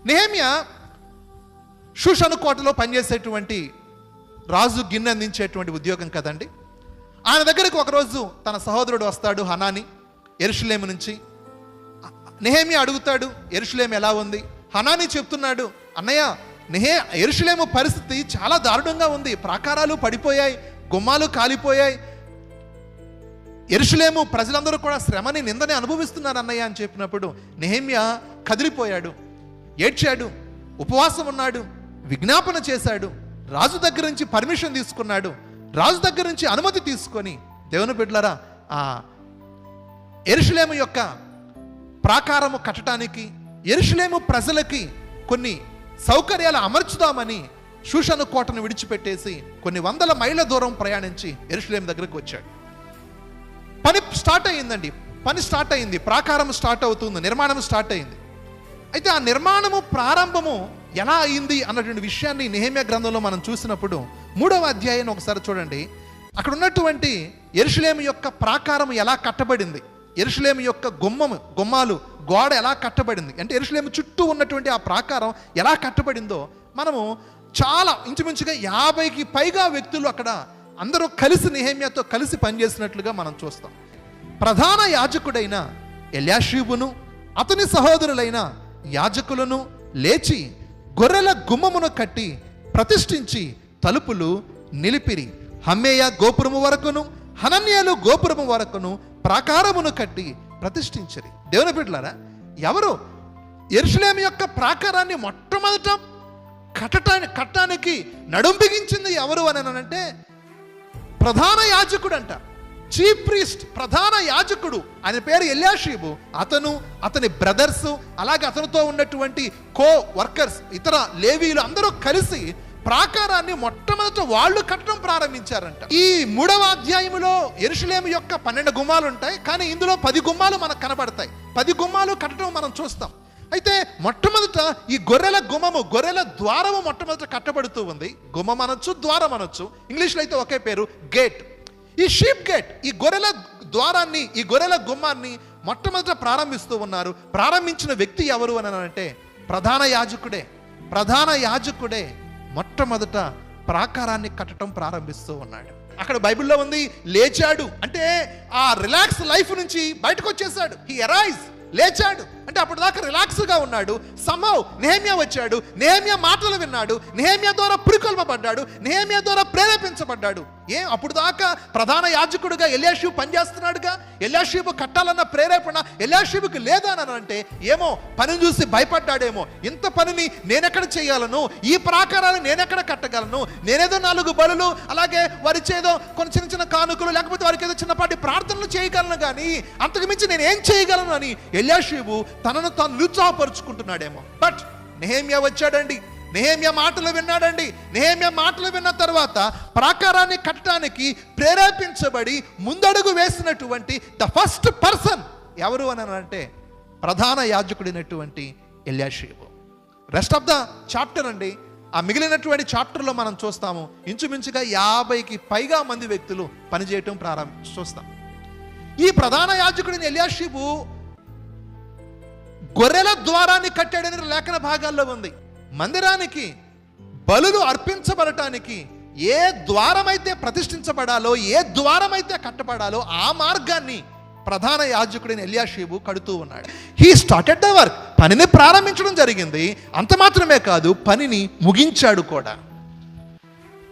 నెహెమ్యా షూషను కోటలో పనిచేసేటువంటి రాజు గిన్నె అందించేటువంటి ఉద్యోగం కదండి. ఆయన దగ్గరకు ఒకరోజు తన సహోదరుడు వస్తాడు, హనాని, యెరూషలేము నుంచి. నెహెమ్యా అడుగుతాడు, యెరూషలేము ఎలా ఉంది? హనాని చెప్తున్నాడు, అన్నయ్య యెరూషలేము పరిస్థితి చాలా దారుణంగా ఉంది, ప్రాకారాలు పడిపోయాయి, గుమ్మాలు కాలిపోయాయి, యెరూషలేము ప్రజలందరూ కూడా శ్రమని నిందని అనుభవిస్తున్నారు అన్నయ్య అని చెప్పినప్పుడు నెహెమ్యా కదిలిపోయాడు, ఏడ్చాడు, ఉపవాసం ఉన్నాడు, విజ్ఞాపన చేశాడు, రాజు దగ్గర నుంచి పర్మిషన్ తీసుకున్నాడు. రాజు దగ్గర నుంచి అనుమతి తీసుకొని, దేవుని బిడ్డలారా, ఆ యెరూషలేము యొక్క ప్రాకారము కట్టడానికి, యెరూషలేము ప్రజలకి కొన్ని సౌకర్యాలు అమర్చుదామని షూషను కోటను విడిచిపెట్టేసి కొన్ని వందల మైళ్ళ దూరం ప్రయాణించి యెరూషలేము దగ్గరకు వచ్చాడు. పని స్టార్ట్ అయ్యిందండి, పని స్టార్ట్ అయింది, ప్రాకారం స్టార్ట్ అవుతుంది, నిర్మాణం స్టార్ట్ అయింది. అయితే ఆ నిర్మాణము ప్రారంభము ఎలా అయింది అన్నటువంటి విషయాన్ని నెహెమ్యా గ్రంథంలో మనం చూసినప్పుడు 3వ అధ్యాయాన్ని ఒకసారి చూడండి. అక్కడ ఉన్నటువంటి యెరూషలేము యొక్క ప్రాకారం ఎలా కట్టబడింది, యెరూషలేము యొక్క గుమ్మాలు గోడ ఎలా కట్టబడింది, అంటే యెరూషలేము చుట్టూ ఉన్నటువంటి ఆ ప్రాకారం ఎలా కట్టబడిందో మనము చాలా ఇంచుమించుగా 50కి పైగా వ్యక్తులు అక్కడ అందరూ కలిసి నెహెమ్యాతో కలిసి పనిచేసినట్లుగా మనం చూస్తాం. ప్రధాన యాజకుడైన ఎల్యాషీబును అతని సహోదరులైన యాజకులను లేచి గొర్రెల గుమ్మమును కట్టి ప్రతిష్ఠించి తలుపులు నిలిపిరి. హమ్మేయ గోపురము వరకును హనన్యాలు గోపురము వరకును ప్రాకారమును కట్టి ప్రతిష్ఠించరి. దేవుని బిడ్డలారా, ఎవరు యెరూషలేము యొక్క ప్రాకారాన్ని మొట్టమొదట కట్టడానికి నడుం బిగించింది ఎవరు అని అంటే ప్రధాన యాజకుడు అంట, చీఫ్ ప్రీస్ట్, ప్రధాన యాజకుడు. ఆయన పేరు ఎల్యాషీబు. అతని బ్రదర్స్, అలాగే అతనితో ఉన్నటువంటి కో వర్కర్స్, ఇతర లేవీలు అందరూ కలిసి ప్రాకారాన్ని మొట్టమొదట వాళ్ళు కట్టడం ప్రారంభించారంట. ఈ 3వ అధ్యాయములో యెరూషలేము యొక్క 12 గుమ్మాలు ఉంటాయి, కానీ ఇందులో 10 గుమ్మాలు మనకు కనబడతాయి. 10 గుమ్మాలు కట్టడం మనం చూస్తాం. అయితే మొట్టమొదట ఈ గొర్రెల ద్వారము మొట్టమొదట కట్టబడుతూ ఉంది. గుమ్మం అనొచ్చు, ద్వారం అనొచ్చు, ఇంగ్లీష్లో అయితే ఒకే పేరు, గేట్. ఈ షీప్ గేట్, ఈ గొర్రెల ద్వారాన్ని, ఈ గొర్రెల గుమ్మాన్ని మొట్టమొదట ప్రారంభిస్తూ ఉన్నారు. ప్రారంభించిన వ్యక్తి ఎవరు అని అంటే ప్రధాన యాజకుడే మొట్టమొదట ప్రాకారాన్ని కట్టడం ప్రారంభిస్తూ ఉన్నాడు. అక్కడ బైబిల్లో ఉంది, లేచాడు అంటే ఆ రిలాక్స్ లైఫ్ నుంచి బయటకు వచ్చేసాడు. హీ అరైజ్, లేచాడు అంటే అప్పటిదాకా రిలాక్స్గా ఉన్నాడు. సంభవ్ నెహెమ్యా వచ్చాడు, నెహెమ్యా మాటలు విన్నాడు, నెహెమ్యా ద్వారా పురికొల్పబడ్డాడు, నెహెమ్యా ద్వారా ప్రేరేపించబడ్డాడు. అప్పుడు దాకా ప్రధాన యాజకుడుగా ఎల్యాషీబు పనిచేస్తున్నాడుగా. ఎల్యాషీబు కట్టాలన్న ప్రేరేపణ ఎల్యాషీబుకి లేదా అని అంటే ఏమో పనిని చూసి భయపడ్డాడేమో. ఇంత పనిని నేనెక్కడ చేయగలను, ఈ ప్రాకారాన్ని నేనెక్కడ కట్టగలను, నేనేదో 4 బలులు, అలాగే వారిచ్చేదో కొన్ని చిన్న కానుకలు, లేకపోతే వారికి ఏదో చిన్నపాటి ప్రార్థనలు చేయగలను, కానీ అంతకు మించి నేను ఏం చేయగలను అని ఎల్యాషీబు తనను తాను నిరుత్సాహపరుచుకుంటున్నాడేమో. బట్ నెహెమ్యా వచ్చాడండి, నెహెమ్యా మాటలు విన్నాడండి. నెహెమ్యా మాటలు విన్న తర్వాత ప్రాకారాన్ని కట్టడానికి ప్రేరేపించబడి ముందడుగు వేసినటువంటి ద ఫస్ట్ పర్సన్ ఎవరు అని అంటే ప్రధాన యాజకుడినటువంటి Eliashib. Rest of the chapter అండి, ఆ మిగిలినటువంటి చాప్టర్లో మనం చూస్తాము ఇంచుమించుగా 50కి పైగా మంది వ్యక్తులు పనిచేయటం చూస్తాం. ఈ ప్రధాన యాజకుడిని ఎల్యాషీబు గొర్రెల ద్వారాన్ని కట్టాడని లేఖన భాగాల్లో ఉంది. మందిరానికి బలులు అర్పించబడటానికి ఏ ద్వారమైతే ప్రతిష్ఠించబడాలో, ఏ ద్వారమైతే కట్టబడాలో ఆ మార్గాన్ని ప్రధాన యాజకుడిని ఎల్యాషీబు కడుతూ ఉన్నాడు. హీ స్టార్టెడ్ ద వర్క్, పనిని ప్రారంభించడం జరిగింది. అంత మాత్రమే కాదు, పనిని ముగించాడు కూడా.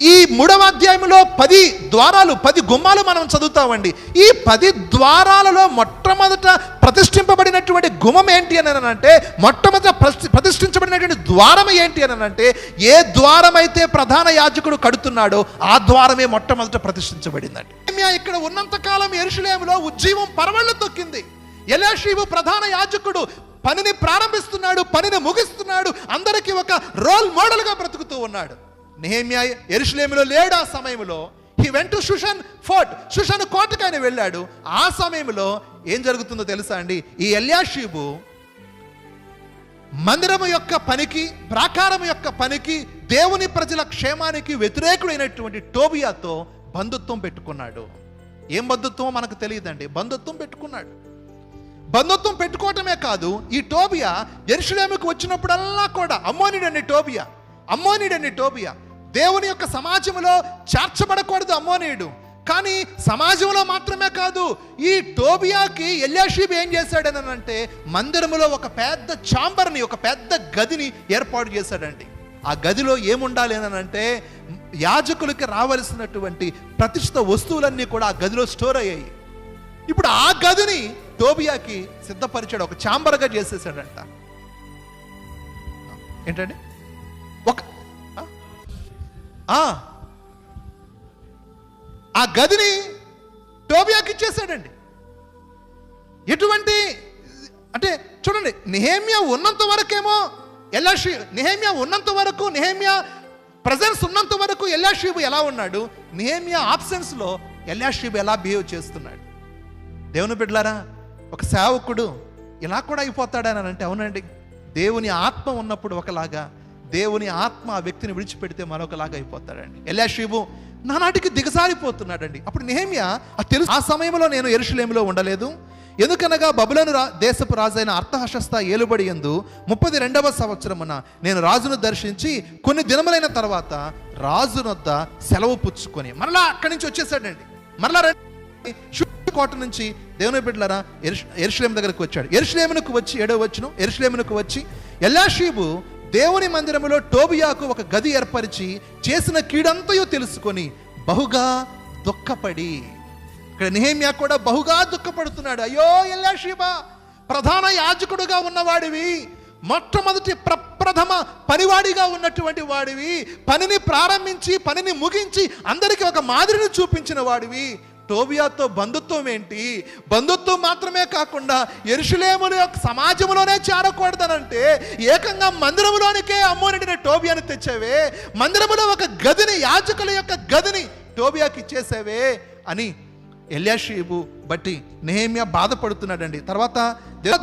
ఈ 3వ అధ్యాయంలో 10 ద్వారాలు, 10 గుమ్మాలు మనం చదువుతామండి. ఈ 10 ద్వారాలలో మొట్టమొదట ప్రతిష్ఠింపబడినటువంటి గుమ్మం ఏంటి అని అంటే, మొట్టమొదట ప్రతిష్ఠించబడినటువంటి ద్వారం ఏంటి అని అంటే, ఏ ద్వారం అయితే ప్రధాన యాజకుడు కడుతున్నాడో ఆ ద్వారమే మొట్టమొదట ప్రతిష్ఠించబడిందండి. ఇక్కడ ఉన్నంత కాలం యెరూషలేములో ఉజ్జీవం పరవళ్ళు తొక్కింది. ఎల్యాషీబు ప్రధాన యాజకుడు పనిని ప్రారంభిస్తున్నాడు, పనిని ముగిస్తున్నాడు, అందరికీ ఒక రోల్ మోడల్గా బ్రతుకుతూ ఉన్నాడు. నెహెమ్యా యెరూషలేములో లేడు. ఆ సమయంలో హీ వెంట్ టు షూషను కోటకు ఆయన వెళ్ళాడు. ఆ సమయంలో ఏం జరుగుతుందో తెలుసా అండి? ఈ ఎల్యాషీబు మందిరము యొక్క పనికి, ప్రాకారం యొక్క పనికి, దేవుని ప్రజల క్షేమానికి వ్యతిరేకుడైనటువంటి టోబియాతో బంధుత్వం పెట్టుకున్నాడు. ఏం బంధుత్వం మనకు తెలియదండి, బంధుత్వం పెట్టుకున్నాడు. బంధుత్వం పెట్టుకోవటమే కాదు, ఈ టోబియా యెరూషలేముకు వచ్చినప్పుడల్లా కూడా అమ్మోనీయుడని టోబియా దేవుని యొక్క సమాజంలో చేర్చబడకూడదు అమ్మోనీయుడు. కానీ సమాజంలో మాత్రమే కాదు, ఈ టోబియాకి ఎల్యాషీబు ఏం చేశాడనంటే మందిరములో ఒక పెద్ద ఛాంబర్ని, ఒక పెద్ద గదిని ఏర్పాటు చేశాడండి. ఆ గదిలో ఏముండాలి అనంటే యాజకులకి రావలసినటువంటి ప్రతిష్ఠిత వస్తువులన్నీ కూడా ఆ గదిలో స్టోర్ అయ్యాయి. ఇప్పుడు ఆ గదిని టోబియాకి సిద్ధపరిచాడు, ఒక ఛాంబర్గా చేసేసాడంట. ఏంటండి ఆ గదిని టోబియాకి ఇచ్చేసాడండి. ఎటువంటి అంటే చూడండి, నెహెమ్యా ఉన్నంత వరకేమో నెహెమ్యా ఉన్నంత వరకు, నెహెమ్యా ప్రెజెన్స్ ఉన్నంత వరకు ఎల్యాషీబు ఎలా ఉన్నాడు, నెహెమ్యా ఆబ్సెన్స్లో ఎల్యాషీబు ఎలా బిహేవ్ చేస్తున్నాడు. దేవుని బిడ్డలారా, ఒక సేవకుడు ఇలా కూడా అయిపోతాడని అంటే అవునండి. దేవుని ఆత్మ ఉన్నప్పుడు ఒకలాగా, దేవుని ఆత్మ ఆ వ్యక్తిని విడిచిపెడితే మరొకలాగా అయిపోతాడండి. ఎల్యాషీబు నానాటికి దిగజారిపోతున్నాడండి. అప్పుడు నెహెమ్యా తెలుసు, ఆ సమయంలో నేను యెరూషలేములో ఉండలేదు, ఎందుకనగా బబులోను దేశపు రాజైన అర్తహషస్త ఏలుబడి యందు 32వ సంవత్సరమున నేను రాజును దర్శించి కొన్ని దినములైన తర్వాత రాజునొద్ద సెలవు పుచ్చుకొని మరలా అక్కడి నుంచి వచ్చేసాడండి. మరలా కోట నుంచి దేవుని బిడ్డలారా యెరూషలేము దగ్గరకు వచ్చాడు. యెరూషలేమునకు వచ్చి 7వ వచనం, యెరూషలేమునకు వచ్చి ఎల్యాషీబు దేవుని మందిరములో టోబియాకు ఒక గది ఏర్పరిచి చేసిన కీడంతయు తెలుసుకొని బహుగా దుఃఖపడి. ఇక్కడ నెహెమ్యా కూడా బహుగా దుఃఖపడుతున్నాడు. అయ్యో ఎల్యాషీబా, ప్రధాన యాజకుడుగా ఉన్నవాడివి, మొట్టమొదటి ప్రప్రథమ పనివాడిగా ఉన్నటువంటి వాడివి, పనిని ప్రారంభించి పనిని ముగించి అందరికీ ఒక మాదిరిని చూపించిన వాడివి, టోబియాతో బంధుత్వం ఏంటి? బంధుత్వం మాత్రమే కాకుండా యెరూషలేములో యొక్క సమాజంలోనే చేరకూడదనంటే ఏకంగా మందిరంలోనికే అమ్మోనడిన టోబియాని తెచ్చావే, మందిరములో ఒక గదిని, యాజకుల యొక్క గదిని టోబియాకి ఇచ్చేసావే అని ఎల్యాషీబు బట్టి నెహెమ్యా బాధపడుతున్నాడండి. తర్వాత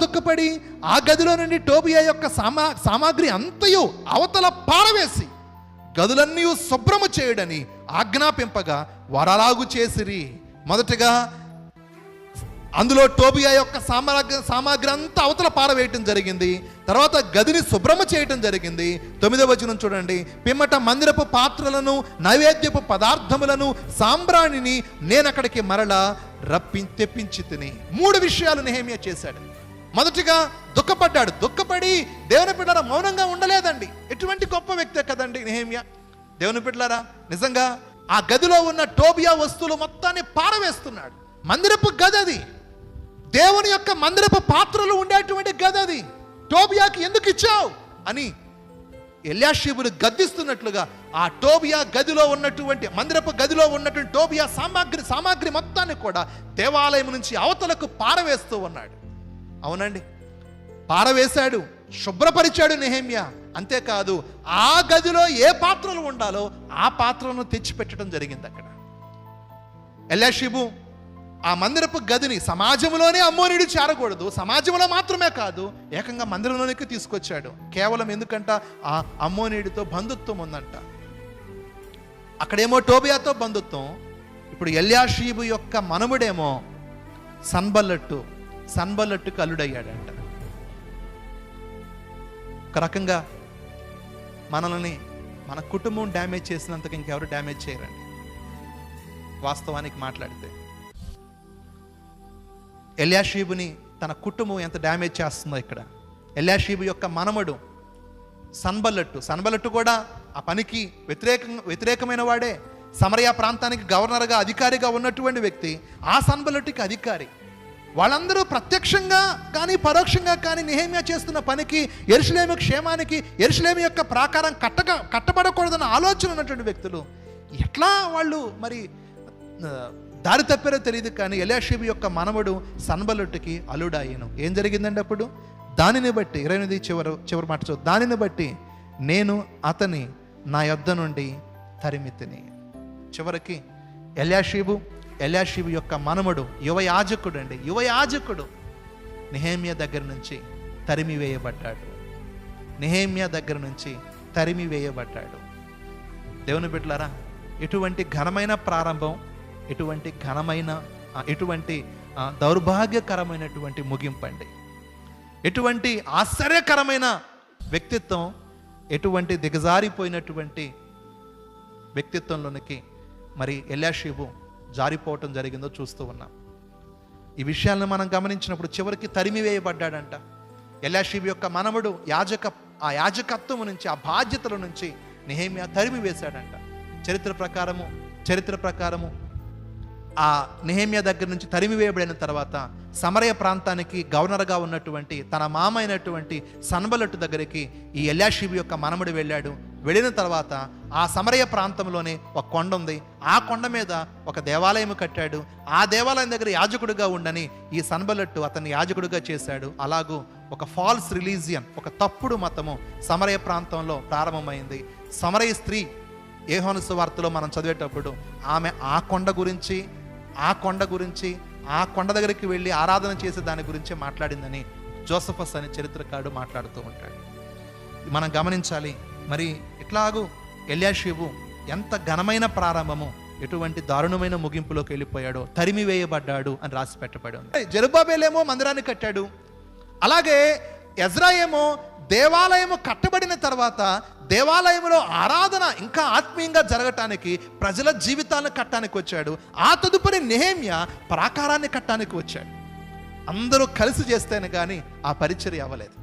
దుఃఖపడి ఆ గదిలో నుండి టోబియా యొక్క సామాగ్రి అంతయు అవతల పారవేసి గదులన్నీ శుభ్రము చేయడని ఆజ్ఞాపింపగా వారలాగు చేసిరి. మొదటగా అందులో టోబియా యొక్క సామాగ్రి అంతా అవతల పారవేయటం జరిగింది. తర్వాత గదిని శుభ్రము చేయటం జరిగింది. 9వ వచనం చూడండి. పిమ్మట మందిరపు పాత్రలను, నైవేద్యపు పదార్థములను, సాంబ్రాణిని నేను అక్కడికి మరలా తెప్పించి తిని. 3 విషయాలు నెహెమ్యా చేశాడు. మొదటిగా దుఃఖపడ్డాడు. దుఃఖపడి దేవుని బిడ్డలారా మౌనంగా ఉండలేదండి. ఎటువంటి గొప్ప వ్యక్తే కదండి నెహెమ్యా. దేవుని బిడ్డలారా నిజంగా ఆ గదిలో ఉన్న టోబియా వస్తువులు మొత్తాన్ని పారవేస్తున్నాడు. మందిరపు గది అది, దేవుని యొక్క మందిరపు పాత్రలు ఉండేటువంటి గది అది. టోబియాకి ఎందుకు ఇచ్చావు అని ఎల్యాషీబును గద్దిస్తున్నట్లుగా ఆ టోబియా గదిలో ఉన్నటువంటి, మందిరపు గదిలో ఉన్నటువంటి టోబియా సామాగ్రి మొత్తాన్ని కూడా దేవాలయం నుంచి అవతలకు పారవేస్తూ ఉన్నాడు. అవునండి, పారవేశాడు, శుభ్రపరిచాడు నెహెమ్యా. అంతేకాదు ఆ గదిలో ఏ పాత్రలు ఉండాలో ఆ పాత్రలను తెచ్చిపెట్టడం జరిగింది. అక్కడ ఎల్యాషీబు ఆ మందిరపు గదిని, సమాజంలోనే అమ్మోనీయుడు చేరకూడదు, సమాజంలో మాత్రమే కాదు ఏకంగా మందిరంలోనికి తీసుకొచ్చాడు. కేవలం ఎందుకంట ఆ అమ్మోనీయుడితో బంధుత్వం ఉందంట. అక్కడేమో టోబియాతో బంధుత్వం, ఇప్పుడు ఎల్యాషీబు యొక్క మనముడేమో సన్బల్లట్టుకు అల్లుడయ్యాడంట. ఒక రకంగా మనల్ని, మన కుటుంబం డ్యామేజ్ చేసినంతకు ఇంకెవరు డ్యామేజ్ చేయరండి. వాస్తవానికి మాట్లాడితే ఎల్యాషీబుని తన కుటుంబం ఎంత డ్యామేజ్ చేస్తుందో ఇక్కడ. ఎల్యాషీబు యొక్క మనమడు సన్బల్లట్టు కూడా ఆ పనికి వ్యతిరేకమైన వాడే. సమరయ ప్రాంతానికి గవర్నర్గా, అధికారిగా ఉన్నటువంటి వ్యక్తి ఆ సన్బల్లట్టుకి అధికారి. వాళ్ళందరూ ప్రత్యక్షంగా కానీ పరోక్షంగా కానీ నెహెమ్యా చేస్తున్న పనికి, యెరూషలేము క్షేమానికి, యెరూషలేము యొక్క ప్రాకారం కట్టబడకూడదన్న ఆలోచన ఉన్నటువంటి వ్యక్తులు ఎట్లా వాళ్ళు మరి దారి తప్పారో తెలియదు. కానీ ఎల్యాషీబు యొక్క మనవడు సన్బల్లట్టుకి అల్లుడాయను. ఏం జరిగిందండి అప్పుడు? దానిని బట్టి 28 చివరి మాట చూద్దాం. దానిని బట్టి నేను అతని నా యొద్ద నుండి తరిమితిని. చివరికి ఎల్యాషీబు యొక్క మనమడు యువ యాజకుడు నెహెమ్యా దగ్గర నుంచి తరిమివేయబడ్డాడు. దేవుని బిడ్డలారా, ఎటువంటి ఘనమైన ప్రారంభం, ఎటువంటి దౌర్భాగ్యకరమైనటువంటి ముగింపండి. ఎటువంటి ఆశ్చర్యకరమైన వ్యక్తిత్వం, ఎటువంటి దిగజారిపోయినటువంటి వ్యక్తిత్వంలోనికి మరి ఎల్యాషీబు జారిపోవటం జరిగిందో చూస్తూ ఉన్నాం. ఈ విషయాలను మనం గమనించినప్పుడు చివరికి తరిమివేయబడ్డాడంట. ఎల్యాషీబు యొక్క మనవడు ఆ యాజకత్వం నుంచి, ఆ బాధ్యతల నుంచి నెహెమ్యా తరిమి వేశాడంట. చరిత్ర ప్రకారము ఆ నెహెమ్యా దగ్గర నుంచి తరిమివేయబడిన తర్వాత సమరయ ప్రాంతానికి గవర్నర్గా ఉన్నటువంటి తన మామ అయినటువంటి సన్బల్లటు దగ్గరికి ఈ ఎల్యాషీబు యొక్క మనముడు వెళ్ళాడు. వెళ్ళిన తర్వాత ఆ సమరయ ప్రాంతంలోనే ఒక కొండ ఉంది. ఆ కొండ మీద ఒక దేవాలయం కట్టాడు. ఆ దేవాలయం దగ్గర యాజకుడిగా ఉండని ఈ సన్బల్లటు అతన్ని యాజకుడిగా చేశాడు. అలాగూ ఒక ఫాల్స్ రిలీజియన్, ఒక తప్పుడు మతము సమరయ ప్రాంతంలో ప్రారంభమైంది. సమరయ స్త్రీ యోహాను సువార్తలో మనం చదివేటప్పుడు ఆమె ఆ కొండ గురించి ఆ కొండ దగ్గరికి వెళ్ళి ఆరాధన చేసే దాని గురించి మాట్లాడిందని జోసఫస్ అనే చరిత్రకారుడు మాట్లాడుతూ ఉంటాడు. మనం గమనించాలి. మరి ఇట్లాగూ ఎల్యాషీబు ఎంత ఘనమైన ప్రారంభము, ఎటువంటి దారుణమైన ముగింపులోకి వెళ్ళిపోయాడో, తరిమివేయబడ్డాడు అని రాసి పెట్టబడి ఉంది. జెరుబ్బాబెలేమో మందిరాన్ని కట్టాడు. అలాగే ఎజ్రా ఏమో దేవాలయము కట్టబడిన తర్వాత దేవాలయంలో ఆరాధన ఇంకా ఆత్మీయంగా జరగటానికి, ప్రజల జీవితాలను కట్టడానికి వచ్చాడు. ఆ తదుపరి నెహెమ్యా ప్రాకారాన్ని కట్టడానికి వచ్చాడు. అందరూ కలిసి చేస్తేనే కానీ ఆ పరిచర్య అవ్వలేదు.